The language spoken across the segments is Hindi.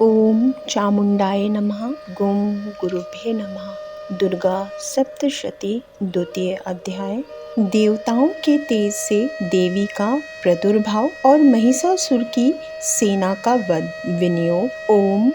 ओम चामुंडाय नमः। गुम गुरुभ्ये नमः। दुर्गा सप्तशती द्वितीय अध्याय। देवताओं के तेज से देवी का प्रादुर्भाव और महिषासुर की सेना का वध। विनियोग। ओम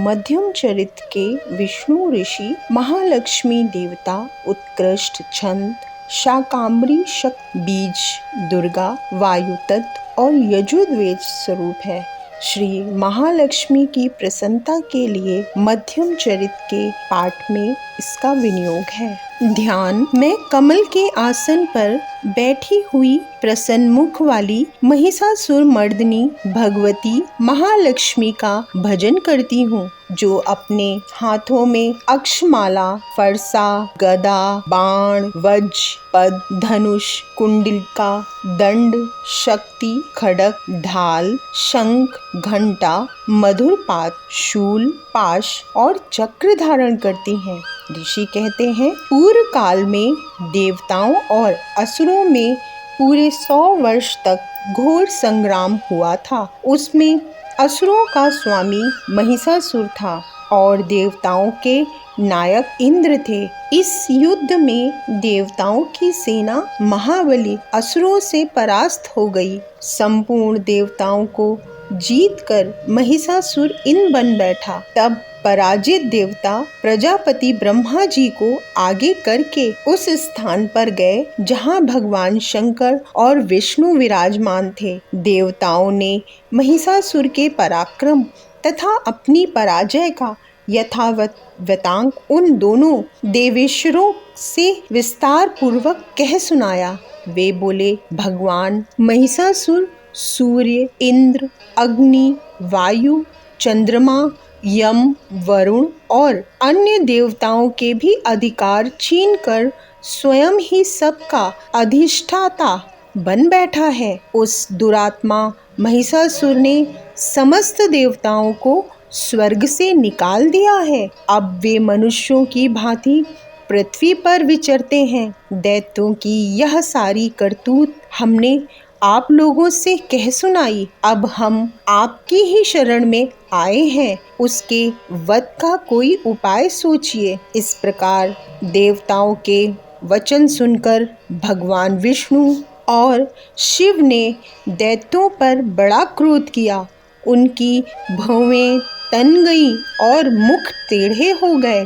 मध्यम चरित के विष्णु ऋषि महालक्ष्मी देवता उत्कृष्ट छंद शाकांबरी शक्ति बीज दुर्गा वायु तत्व और यजुर्वेद स्वरूप है। श्री महालक्ष्मी की प्रसन्नता के लिए मध्यम चरित के पाठ में इसका विनियोग है। ध्यान में कमल के आसन पर बैठी हुई प्रसन्न मुख वाली महिषासुर मर्दिनी भगवती महालक्ष्मी का भजन करती हूँ, जो अपने हाथों में अक्षमाला, फरसा, गदा, बाण, वज्र, पद, धनुष, कुंडलिका, दंड, शक्ति, खड्ग, ढाल, शंख, घंटा, मधुरपात, शूल, पाश और चक्र धारण करती हैं। ऋषि कहते हैं, पूर्व काल में देवताओं और असुरों में पूरे 100 वर्ष तक घोर संग्राम हुआ था। उसमें असुरों का स्वामी महिषासुर था और देवताओं के नायक इंद्र थे। इस युद्ध में देवताओं की सेना महाबली असुरों से परास्त हो गई। संपूर्ण देवताओं को जीतकर महिषासुर इन बन बैठा। तब पराजित देवता प्रजापति ब्रह्मा जी को आगे करके उस स्थान पर गए जहां भगवान शंकर और विष्णु विराजमान थे। देवताओं ने महिषासुर के पराक्रम तथा अपनी पराजय का यथावत वृतांत उन दोनों देवेश्वरों से विस्तार पूर्वक कह सुनाया। वे बोले, भगवान महिषासुर सूर्य, इंद्र, अग्नि, वायु, चंद्रमा, यम, वरुण और अन्य देवताओं के भी अधिकार छीनकर स्वयं ही सबका अधिष्ठाता बन बैठा है। उस दुरात्मा महिषासुर ने समस्त देवताओं को स्वर्ग से निकाल दिया है। अब वे मनुष्यों की भांति पृथ्वी पर विचरते हैं। दैत्यों की यह सारी करतूत हमने आप लोगों से कह सुनाई। अब हम आपकी ही शरण में आए हैं, उसके वध का कोई उपाय सोचिए। इस प्रकार देवताओं के वचन सुनकर भगवान विष्णु और शिव ने दैत्यों पर बड़ा क्रोध किया। उनकी भौहें तन गईं और मुख टेढ़े हो गए।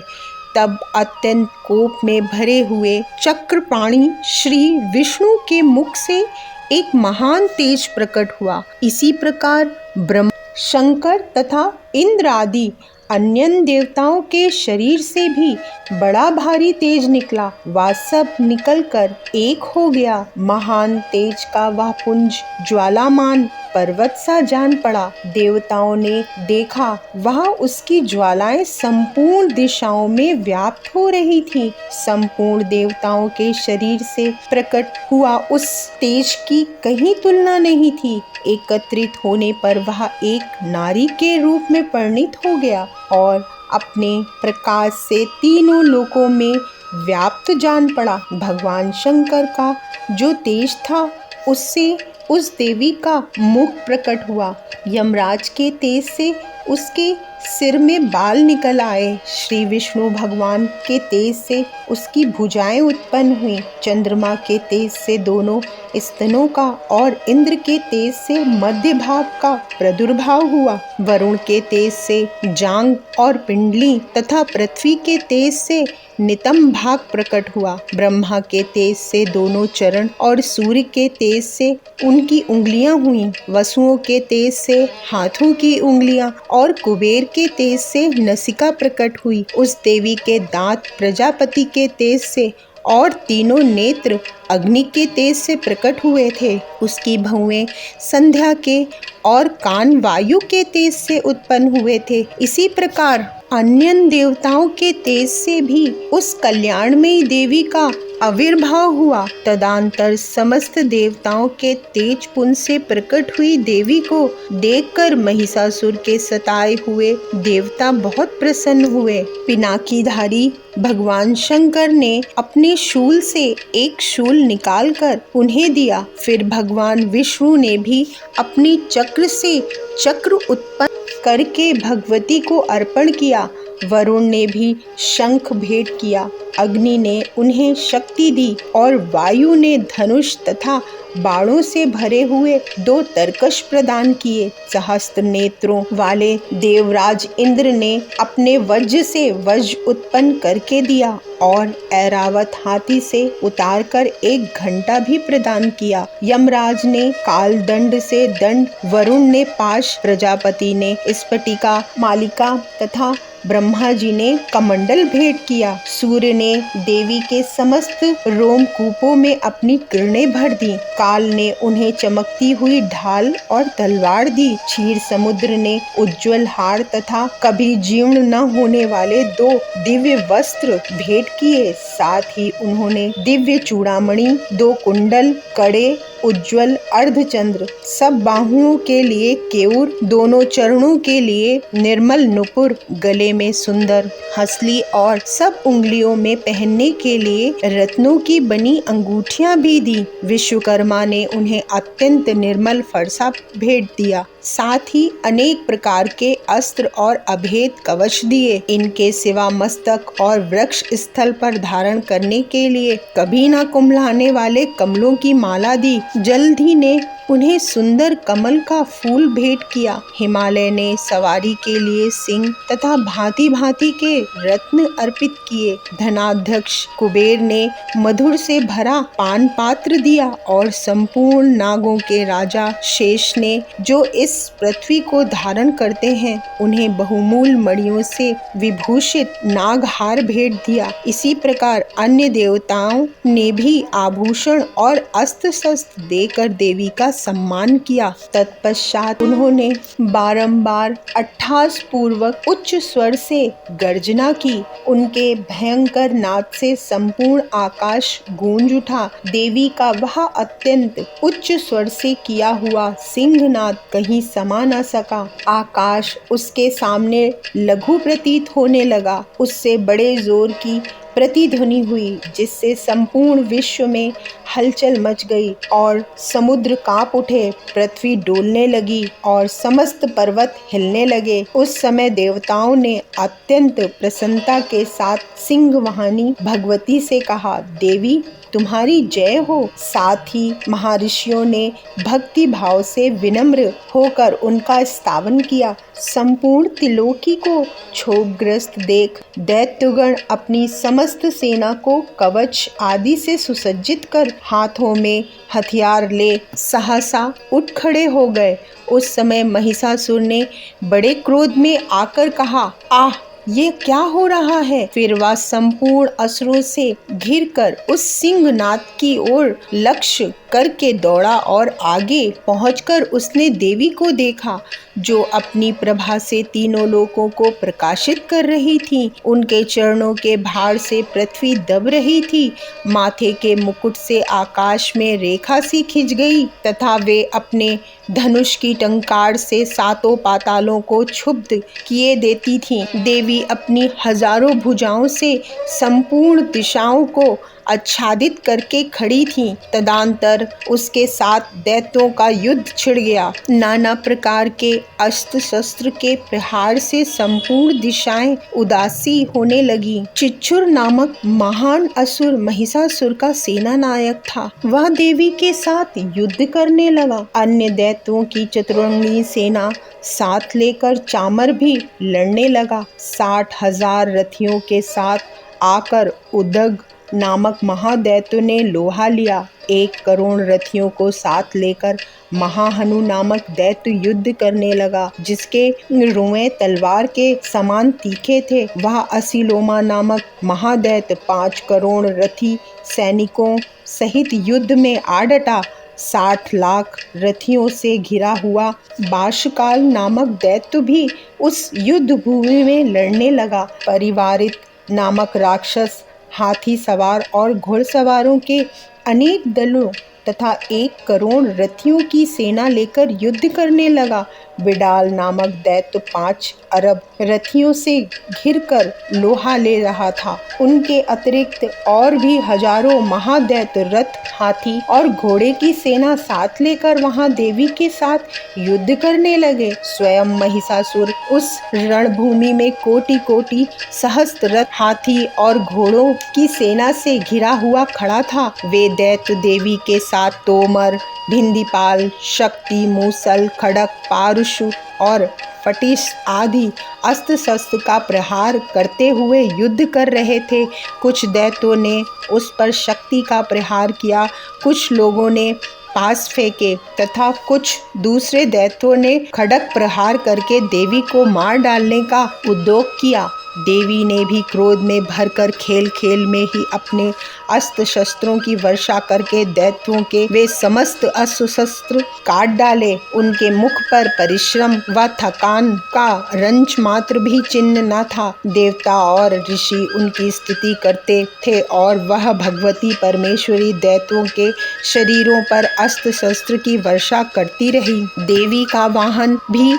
तब अत्यंत कोप में भरे हुए चक्रपाणी श्री विष्णु के मुख से एक महान तेज प्रकट हुआ। इसी प्रकार ब्रह्मा, शंकर तथा इंद्र आदि अन्य देवताओं के शरीर से भी बड़ा भारी तेज निकला। वह सब निकलकर एक हो गया। महान तेज का वह पुंज ज्वालामान पर्वत सा जान पड़ा। देवताओं ने देखा, वहां उसकी ज्वालाएं संपूर्ण दिशाओं में व्याप्त हो रही थी। संपूर्ण देवताओं के शरीर से प्रकट हुआ उस तेज की कहीं तुलना नहीं थी। एकत्रित होने पर वह एक नारी के रूप में परिणित हो गया और अपने प्रकाश से तीनों लोकों में व्याप्त जान पड़ा। भगवान शंकर का जो तेज था, उससे उस देवी का मुख प्रकट हुआ। यमराज के तेज से उसके सिर में बाल निकल आए। श्री विष्णु भगवान के तेज से उसकी भुजाएं उत्पन्न हुई। चंद्रमा के तेज से दोनों स्तनों का और इंद्र के तेज से मध्य भाग का प्रादुर्भाव हुआ। वरुण के तेज से जांघ और पिंडली तथा पृथ्वी के तेज से नितंब भाग प्रकट हुआ। ब्रह्मा के तेज से दोनों चरण और सूर्य के तेज से उनकी उंगलियां हुई। वसुओं के तेज से हाथों की उंगलियां और कुबेर के तेज से नसिका प्रकट हुई। उस देवी के दांत प्रजापति के तेज से और तीनों नेत्र अग्नि के तेज से प्रकट हुए थे। उसकी भौहें संध्या के और कान वायु के तेज से उत्पन्न हुए थे। इसी प्रकार अन्य देवताओं के तेज से भी उस कल्याणमयी देवी का आविर्भाव हुआ। तदंतर समस्त देवताओं के तेज पुंज से प्रकट हुई देवी को देखकर महिषासुर के सताए हुए देवता बहुत प्रसन्न हुए। पिनाकीधारी भगवान शंकर ने अपने शूल से एक शूल निकालकर उन्हें दिया। फिर भगवान विष्णु ने भी अपनी चक्र चक्र से चक्र उत्पन्न करके भगवती को अर्पण किया। वरुण ने भी शंख भेंट किया, अग्नि ने उन्हें शक्ति दी और वायु ने धनुष तथा बाणों से भरे हुए 2 तरकश प्रदान किए। सहस्त्र नेत्रों वाले देवराज इंद्र ने अपने वज्र से वज्र उत्पन्न करके दिया और ऐरावत हाथी से उतारकर 1 घंटा भी प्रदान किया। यमराज ने काल दंड से दंड, वरुण ने पाश, प्रजापति ने स्फटिका मालिका तथा ब्रह्मा जी ने कमंडल भेंट किया। सूर्य ने देवी के समस्त रोमकूपों में अपनी किरणें भर दी। काल ने उन्हें चमकती हुई ढाल और तलवार दी। क्षीर समुद्र ने उज्जवल हार तथा कभी जीर्ण न होने वाले 2 दिव्य वस्त्र भेंट किए। साथ ही उन्होंने दिव्य चूड़ामणि, 2 कुंडल, कड़े, उज्जवल अर्धचंद्र, सब बाहुओं के लिए केयूर, दोनों चरणों के लिए निर्मल नुपुर, गले में सुंदर हंसली और सब उंगलियों में पहनने के लिए रत्नों की बनी अंगूठियां भी दी। विश्वकर्मा ने उन्हें अत्यंत निर्मल फरसा भेंट दिया। साथ ही अनेक प्रकार के अस्त्र और अभेद कवच दिए। इनके सिवा मस्तक और वृक्ष स्थल पर धारण करने के लिए कभी न कुम्हलाने वाले कमलों की माला दी। जलधि ने उन्हें सुंदर कमल का फूल भेंट किया। हिमालय ने सवारी के लिए सिंह तथा भांति भांति के रत्न अर्पित किए। धनाध्यक्ष कुबेर ने मधुर से भरा पान पात्र दिया और संपूर्ण नागों के राजा शेष ने, जो इस पृथ्वी को धारण करते हैं, उन्हें बहुमूल्य मणियों से विभूषित नागहार भेंट दिया। इसी प्रकार अन्य देवताओं ने भी आभूषण और अस्त्र शस्त्र देकर देवी का सम्मान किया। तत्पश्चात उन्होंने बारंबार अट्टहास पूर्वक उच्च स्वर से गर्जना की। उनके भयंकर नाद से संपूर्ण आकाश गूंज उठा। देवी का वह अत्यंत उच्च स्वर से किया हुआ सिंहनाद कहीं समा न सका। आकाश उसके सामने लघु प्रतीत होने लगा। उससे बड़े जोर की प्रतिध्वनि हुई, जिससे संपूर्ण विश्व में हलचल मच गई और समुद्र कांप उठे, पृथ्वी डोलने लगी और समस्त पर्वत हिलने लगे। उस समय देवताओं ने अत्यंत प्रसन्नता के साथ सिंहवाहिनी भगवती से कहा, देवी तुम्हारी जय हो। साथ ही महर्षियों ने भक्ति भाव से विनम्र होकर उनका स्तवन किया। संपूर्ण त्रिलोकी को क्षोभग्रस्त देख दैत्यगण अपनी समस्त सेना को कवच आदि से सुसज्जित कर हाथों में हथियार ले सहसा उठ खड़े हो गए। उस समय महिषासुर ने बड़े क्रोध में आकर कहा, आह ये क्या हो रहा है। फिर वह संपूर्ण असुरों से घिरकर उस सिंहनाद की ओर लक्ष्य करके दौड़ा और आगे पहुंचकर उसने देवी को देखा, जो अपनी प्रभा से तीनों लोकों को प्रकाशित कर रही थी। उनके चरणों के भार से पृथ्वी दब रही थी। माथे के मुकुट से आकाश में रेखा सी खिंच गई तथा वे अपने धनुष की टंकार से 7 पातालों को क्षुब्ध किए देती थीं। देवी अपनी हजारों भुजाओं से संपूर्ण दिशाओं को आच्छादित करके खड़ी थी। तदनंतर उसके साथ दैत्यों का युद्ध छिड़ गया। नाना प्रकार के अस्त्र शस्त्र के प्रहार से संपूर्ण दिशाएं उदासी होने लगी। चिच्छुर नामक महान असुर महिषासुर का सेना नायक था। वह देवी के साथ युद्ध करने लगा। अन्य दैत्यों की चतुरंगी सेना साथ लेकर चामर भी लड़ने लगा। 60,000 रथियों के साथ आकर उदग नामक महादैत्य ने लोहा लिया। 1 करोड़ रथियों को साथ लेकर महाहनु नामक दैत्य युद्ध करने लगा, जिसके रुएं तलवार के समान तीखे थे। वह असीलोमा नामक महादैत्य 5 करोड़ रथी सैनिकों सहित युद्ध में आ डटा। 60 लाख रथियों से घिरा हुआ बाशकाल नामक दैत्य भी उस युद्ध भूमि में लड़ने लगा। परिवारित नामक राक्षस हाथी सवार और घुड़सवारों के अनेक दलों तथा 1 करोड़ रथियों की सेना लेकर युद्ध करने लगा। विडाल नामक दैत्य 5 अरब रथियों से घिरकर लोहा ले रहा था। उनके अतिरिक्त और भी हजारों महादैत्य रथ, हाथी और घोड़े की सेना साथ लेकर वहां देवी के साथ युद्ध करने लगे। स्वयं महिषासुर उस रणभूमि में कोटि कोटि सहस्त्र रथ, हाथी और घोड़ों की सेना से घिरा हुआ खड़ा था। वे दैत्य देवी के साथ तोमर, भिंदीपाल, शक्ति, मूसल, खड़ग, पारुशु और फटिश आदि अस्त्र शस्त्र का प्रहार करते हुए युद्ध कर रहे थे। कुछ दैत्यों ने उस पर शक्ति का प्रहार किया, कुछ लोगों ने पास फेंके तथा कुछ दूसरे दैत्यों ने खड़ग प्रहार करके देवी को मार डालने का उद्योग किया। देवी ने भी क्रोध में भरकर खेल खेल में ही अपने अस्त्र शस्त्रों की वर्षा करके दैत्यों के वे समस्त अस्त्र शस्त्र काट डाले। उनके मुख पर परिश्रम व थकान का रंच मात्र भी चिन्ह न था। देवता और ऋषि उनकी स्तुति करते थे और वह भगवती परमेश्वरी दैत्यों के शरीरों पर अस्त्र शस्त्र की वर्षा करती रही। देवी का वाहन भी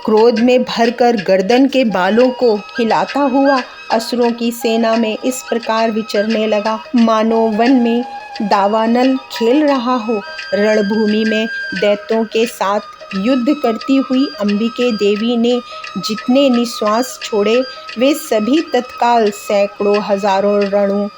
क्रोध में भरकर गर्दन के बालों को हिलाता हुआ असुरों की सेना में इस प्रकार विचरने लगा, मानो वन में दावानल खेल रहा हो। रणभूमि में दैत्यों के साथ युद्ध करती हुई अंबिके देवी ने जितने निश्वास छोड़े वे सभी तत्काल सैकड़ों हजारों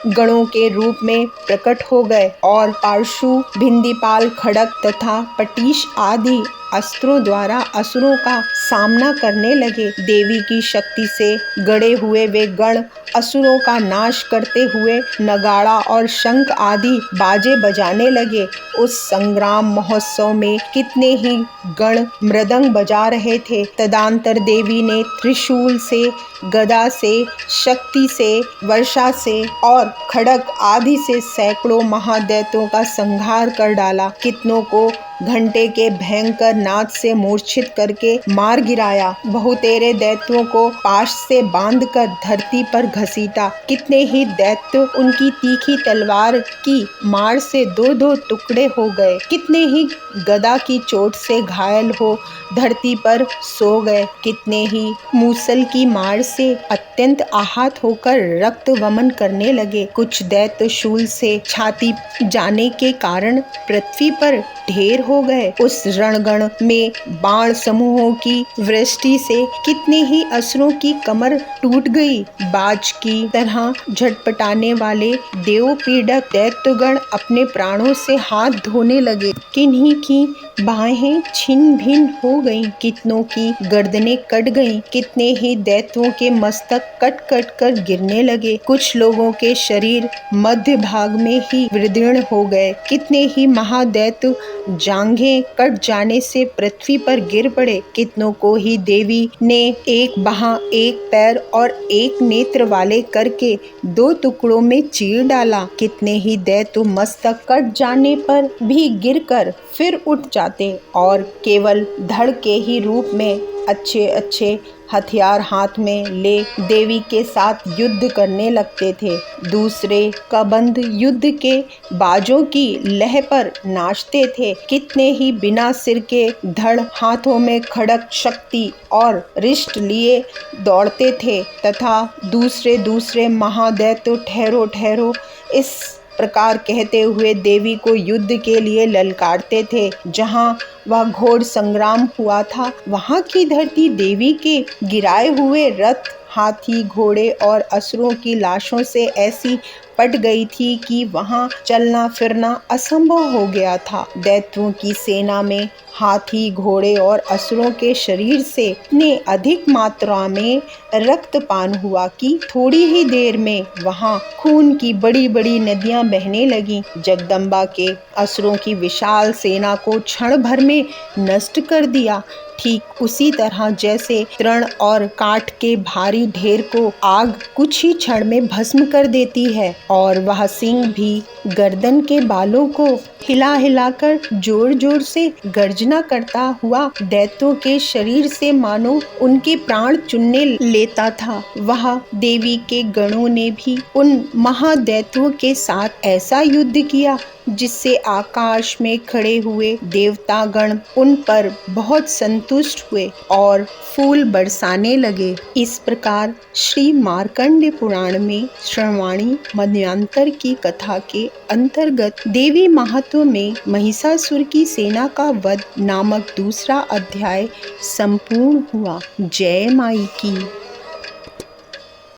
गणों के रूप में प्रकट हो गए और पार्शु, भिंदीपाल, खड़ग तथा पटीश आदि अस्त्रों द्वारा असुरों का सामना करने लगे। देवी की शक्ति से गढ़े हुए वे गण असुरों का नाश करते हुए नगाड़ा और शंख आदि बाजे बजाने लगे। उस संग्राम महोत्सव में कितने ही गण मृदंग बजा रहे थे। तदंतर देवी ने त्रिशूल से, गदा से, शक्ति से, वर्षा से और खड़ग आदि से सैकड़ों महादैत्यों का संहार कर डाला। कितनों को घंटे के भयंकर नाद से मूर्छित करके मार गिराया। बहुतेरे दैत्यों को पाश से बांधकर धरती पर घसीटा। कितने ही दैत्य उनकी तीखी तलवार की मार से दो दो टुकड़े हो गए। कितने ही गदा की चोट से घायल हो धरती पर सो गए। कितने ही मूसल की मार से अत्यंत आहत होकर रक्त वमन करने लगे। कुछ दैत्य शूल से छाती जाने के कारण पृथ्वी पर ढेर हो गए। उस रणगण में बाण समूहों की वृष्टि से कितने ही असुरों की कमर टूट गई। बाज की तरह झटपटाने वाले देव पीड़क दैत्यगण अपने प्राणों से हाथ धोने लगे। किन्हीं की बाहें छिन्न भिन्न हो गईं, कितनों की गर्दनें कट गईं, कितने ही दैत्यों के मस्तक कट कट कर गिरने लगे। कुछ लोगों के शरीर मध्य भाग में ही विदीर्ण हो गए। कितने ही महादैत्य जांघें कट जाने से पृथ्वी पर गिर पड़े। कितनों को ही देवी ने एक बाह, एक पैर और एक नेत्र वाले करके दो टुकड़ों में चीर डाला। कितने ही दैत्य मस्तक कट जाने पर भी गिरकर फिर उठ जाते और केवल धड़ के ही रूप में अच्छे अच्छे हथियार हाथ में ले देवी के साथ युद्ध करने लगते थे। दूसरे कबंध युद्ध के बाजों की लय पर नाचते थे। कितने ही बिना सिर के धड़ हाथों में खड़ग, शक्ति और रिष्ट लिए दौड़ते थे तथा दूसरे दूसरे महादैत्य ठहरो ठहरो इस प्रकार कहते हुए देवी को युद्ध के लिए ललकारते थे। जहाँ वह घोर संग्राम हुआ था वहाँ की धरती देवी के गिराए हुए रथ, हाथी, घोड़े और असुरों की लाशों से ऐसी पट गई थी कि वहाँ चलना फिरना असंभव हो गया था। दैत्यों की सेना में हाथी, घोड़े और असुरों के शरीर से इतने अधिक मात्रा में रक्तपान हुआ कि थोड़ी ही देर में वहाँ खून की बड़ी बड़ी नदियां बहने लगीं। जगदम्बा के असुरों की विशाल सेना को क्षण भर में नष्ट कर दिया। ठीक उसी तरह जैसे तृण और काठ के भारी ढेर को आग कुछ ही क्षण में भस्म कर देती है और वह सिंह भी गर्दन के बालों को हिला हिलाकर जोर जोर से गर्जना करता हुआ दैत्यों के शरीर से मानो उनके प्राण चुनने लेता था। वह देवी के गणों ने भी उन महादैत्यों के साथ ऐसा युद्ध किया जिससे आकाश में खड़े हुए देवतागण उन पर बहुत संतुष्ट हुए और फूल बरसाने लगे। इस प्रकार श्री मार्कंडेय पुराण में श्रवणानी मन्वंतर की कथा के अंतर्गत देवी महत्व में महिषासुर की सेना का वध नामक दूसरा अध्याय संपूर्ण हुआ। जय माई की।